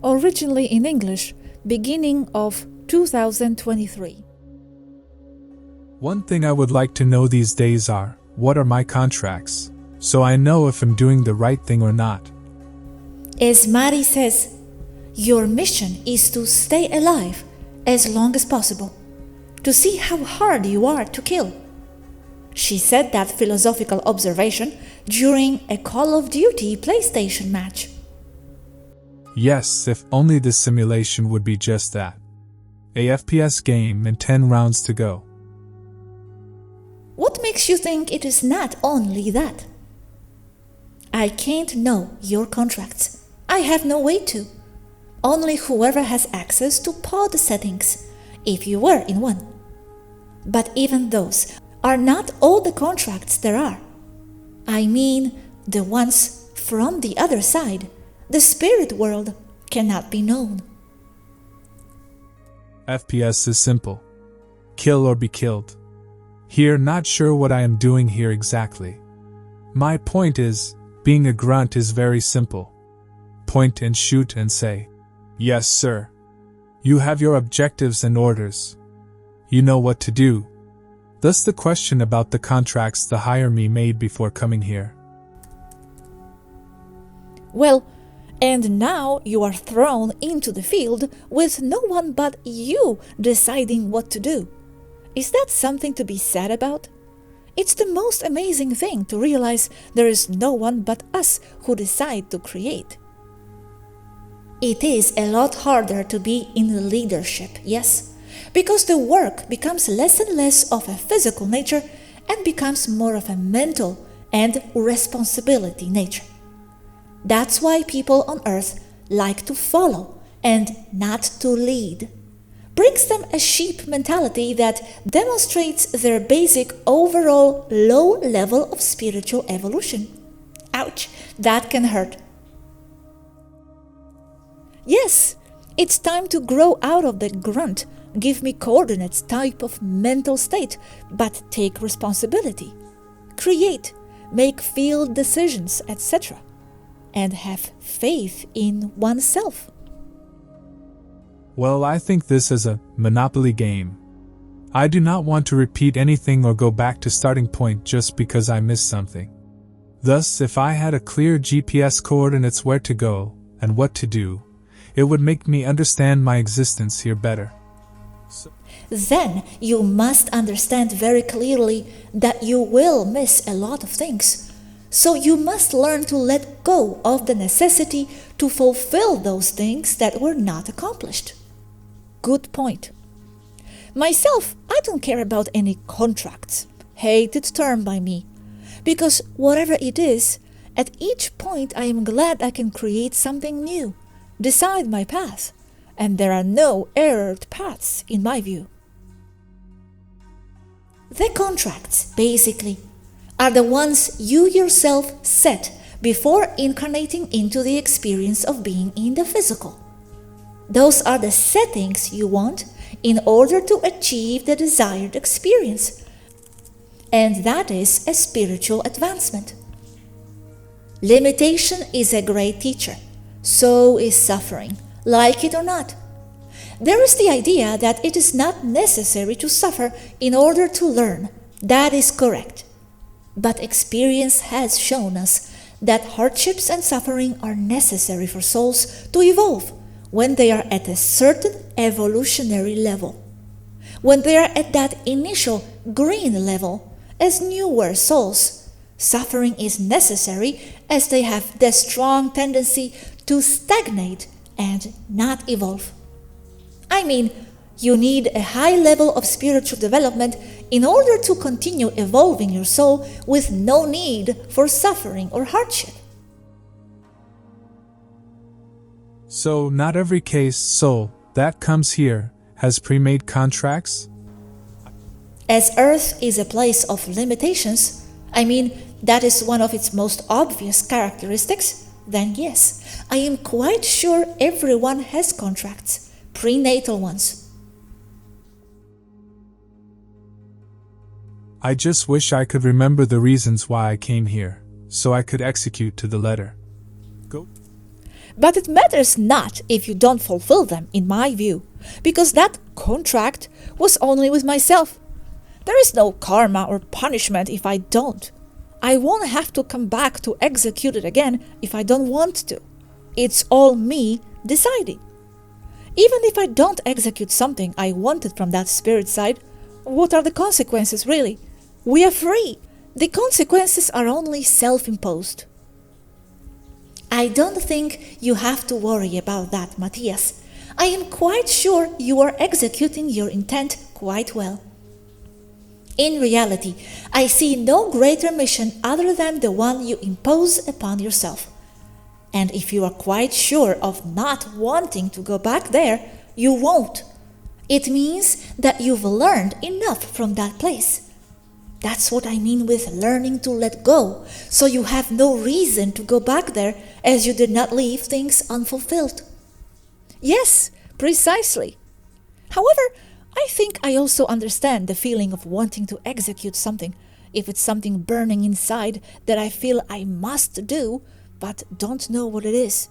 originally in English, beginning of 2023. One thing I would like to know these days are, what are my contracts? So I know if I'm doing the right thing or not. As Mari says, your mission is to stay alive as long as possible, to see how hard you are to kill. She said that philosophical observation during a Call of Duty PlayStation match. Yes, if only this simulation would be just that. A FPS game and 10 rounds to go. What makes you think it is not only that? I can't know your contracts. I have no way to. Only whoever has access to pod settings, if you were in one. But even those are not all the contracts there are. I mean, the ones from the other side, the spirit world, cannot be known. FPS is simple. Kill or be killed. Here, not sure what I am doing here exactly. My point is, being a grunt is very simple. Point and shoot and say, "Yes, sir." You have your objectives and orders. You know what to do. Thus the question about the contracts the hire me made before coming here. Well, and now you are thrown into the field with no one but you deciding what to do. Is that something to be sad about? It's the most amazing thing to realize there is no one but us who decide to create. It is a lot harder to be in leadership, yes, because the work becomes less and less of a physical nature and becomes more of a mental and responsibility nature. That's why people on Earth like to follow and not to lead. Brings them a sheep mentality that demonstrates their basic overall low level of spiritual evolution. Ouch, that can hurt. Yes, it's time to grow out of the grunt, give me coordinates type of mental state, but take responsibility. Create, make field decisions, etc. And have faith in oneself. Well, I think this is a Monopoly game. I do not want to repeat anything or go back to starting point just because I missed something. Thus, if I had a clear GPS coordinates where to go and what to do, it would make me understand my existence here better. Then you must understand very clearly that you will miss a lot of things. So you must learn to let go of the necessity to fulfill those things that were not accomplished. Good point. Myself, I don't care about any contracts, hated term by me, because whatever it is, at each point I am glad I can create something new, decide my path, and there are no errored paths in my view. The contracts, basically, are the ones you yourself set before incarnating into the experience of being in the physical. Those are the settings you want in order to achieve the desired experience. And that is a spiritual advancement. Limitation is a great teacher. So is suffering, like it or not. There is the idea that it is not necessary to suffer in order to learn. That is correct. But experience has shown us that hardships and suffering are necessary for souls to evolve when they are at a certain evolutionary level. When they are at that initial green level, as newer souls, suffering is necessary as they have the strong tendency to stagnate and not evolve. I mean, you need a high level of spiritual development in order to continue evolving your soul with no need for suffering or hardship. So, not every case soul that comes here has pre-made contracts? As Earth is a place of limitations, I mean, that is one of its most obvious characteristics, then yes, I am quite sure everyone has contracts, prenatal ones. I just wish I could remember the reasons why I came here, so I could execute to the letter. Go. But it matters not if you don't fulfill them, in my view, because that contract was only with myself. There is no karma or punishment if I don't. I won't have to come back to execute it again if I don't want to. It's all me deciding. Even if I don't execute something I wanted from that spirit side, what are the consequences really? We are free. The consequences are only self-imposed. I don't think you have to worry about that, Matias. I am quite sure you are executing your intent quite well. In reality, I see no greater mission other than the one you impose upon yourself. And if you are quite sure of not wanting to go back there, you won't. It means that you've learned enough from that place. That's what I mean with learning to let go, so you have no reason to go back there as you did not leave things unfulfilled. Yes, precisely. However, I think I also understand the feeling of wanting to execute something, if it's something burning inside that I feel I must do, but don't know what it is.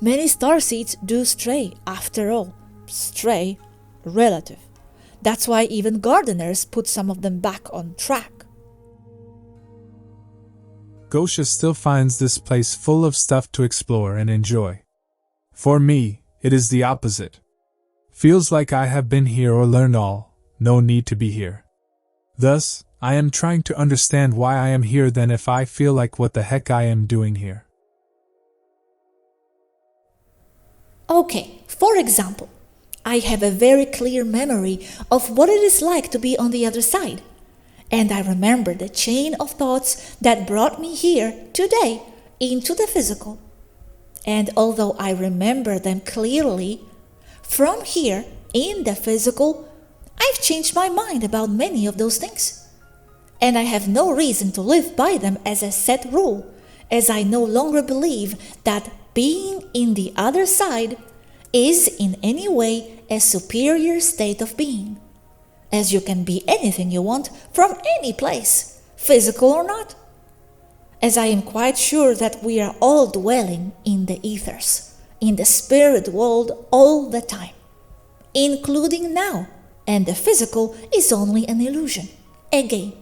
Many starseeds do stray, after all. Stray, relative. That's why even gardeners put some of them back on track. Gosia still finds this place full of stuff to explore and enjoy. For me, it is the opposite. Feels like I have been here or learned all, no need to be here. Thus, I am trying to understand why I am here than if I feel like what the heck I am doing here. Okay, for example, I have a very clear memory of what it is like to be on the other side. And I remember the chain of thoughts that brought me here today into the physical. And although I remember them clearly, from here in the physical, I've changed my mind about many of those things. And I have no reason to live by them as a set rule, as I no longer believe that being in the other side is in any way a superior state of being, as you can be anything you want from any place, physical or not, as I am quite sure that we are all dwelling in the ethers, in the spirit world all the time, including now, and the physical is only an illusion, a game.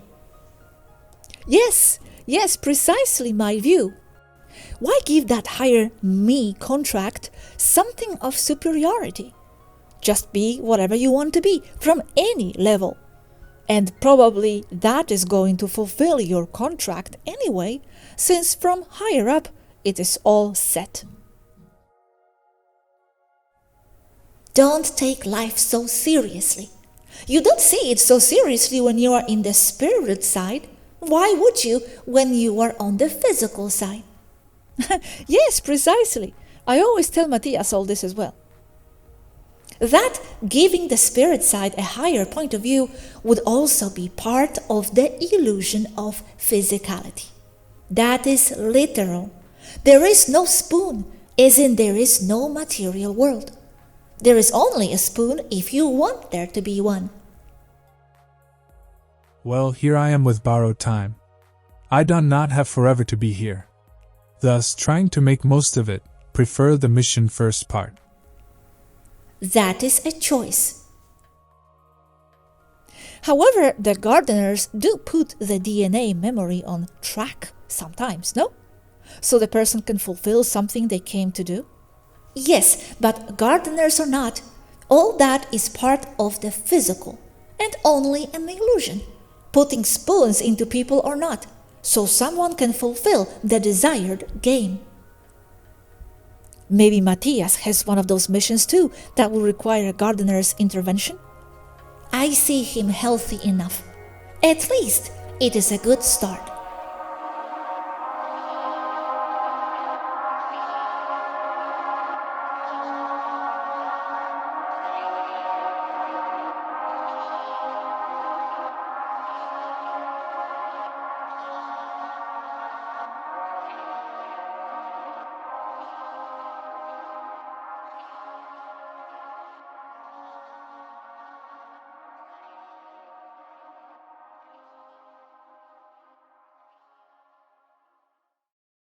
Yes, precisely my view. Why give that higher me contract something of superiority? Just be whatever you want to be from any level. And probably that is going to fulfill your contract anyway, since from higher up it is all set. Don't take life so seriously. You don't see it so seriously when you are in the spirit side. Why would you when you are on the physical side? Yes, precisely. I always tell Matias all this as well. That giving the spirit side a higher point of view would also be part of the illusion of physicality. That is literal. There is no spoon, as in there is no material world. There is only a spoon if you want there to be one. Well, here I am with borrowed time. I do not have forever to be here. Thus, trying to make most of it, prefer the mission first part. That is a choice. However, the gardeners do put the DNA memory on track sometimes, no? So the person can fulfill something they came to do? Yes, but gardeners or not, all that is part of the physical and only an illusion, putting spoons into people or not, so someone can fulfill the desired game. Maybe Matias has one of those missions too that will require a gardener's intervention? I see him healthy enough. At least it is a good start.